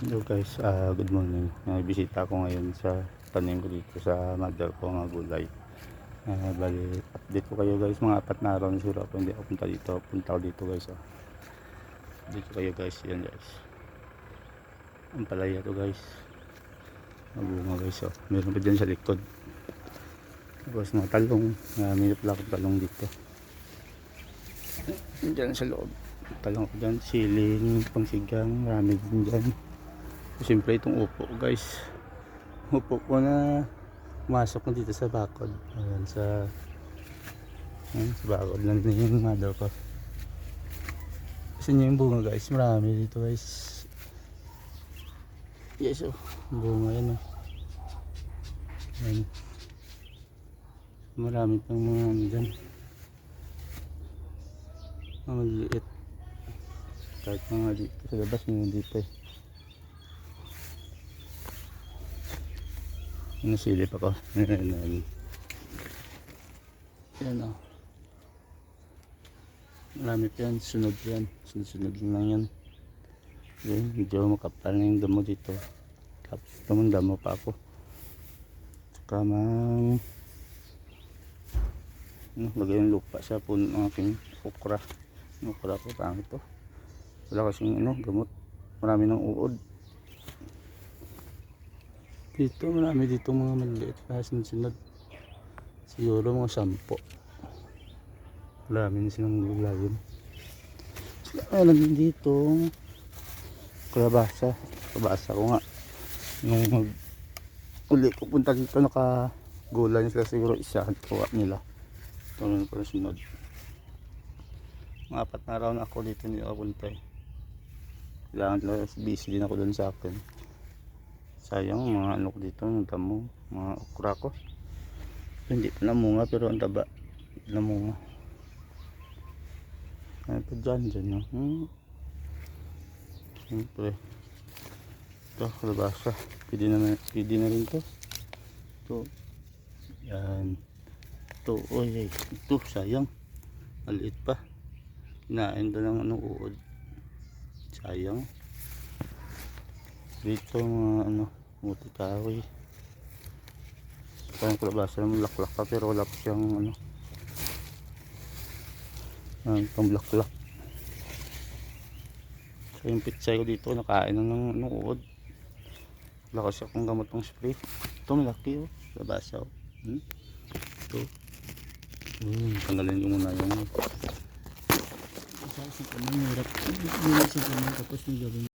Hello guys, good morning. Bisita ko ngayon sa tanim ko dito sa mother ko nga gulay. Bali, update ko kayo guys, mga 4 na araw na siguro ako hindi ako punta dito. Punta ko dito guys. Dito kayo guys, yan guys. Ang palaya to guys. Nabunga guys. Meron pa dyan sa likod. Tapos mga talong, may plakot talong dito. Dyan sa loob. Talong ko dyan, siling, pangsigang, marami din dyan. Siyempre itong upo guys, upo ko na pumasok na dito sa bakod. Ayan, sa bakod lang din yung mother ko. Kasi niya yung bunga guys, marami dito guys. Yes, bunga yan Ayan. Marami pang mga ano dyan, mga maliit. Kahit mga dito sa labas, mga dito nasilip ako. Yan marami pa yan, sunod yan, sunod lang yan. Medyo makapal na yung damo dito, tapos naman damo pa ako. Saka lagay yung lupa sa puno ng aking okra. Okra ko, pangit to, wala kasing gamot, marami ng uod dito, marami dito mga maliit na sunod, siguro mga 10. Marami na silang gulayin. Meron din dito kalabasa ko nga nung uli ko punta dito, nakagulay sila siguro isa kuha nila. Ito na po sunod, mga 4 na araw na ako dito, hindi ako punta kailangan lang, busy din ako dun sa akin. Sayang mga ko dito, ng damo, mga okra ko hindi pa namunga, pero ang taba namunga. Ano pa dyan siyempre ito, kalabasa, pwede na rin to. Yan ito, ito sayang, maliit pa, hinain doon ng uod, sayang. Dito mga muti kahoy, parang kalabasa naman, laklak pa, pero wala pa siyang pamblaklak. So yung pitsay ko dito, nakain ng uod, wala kasi akong gamot ng spray. Ito malaki kalabasa ito. Tanggalin ko muna yung tapos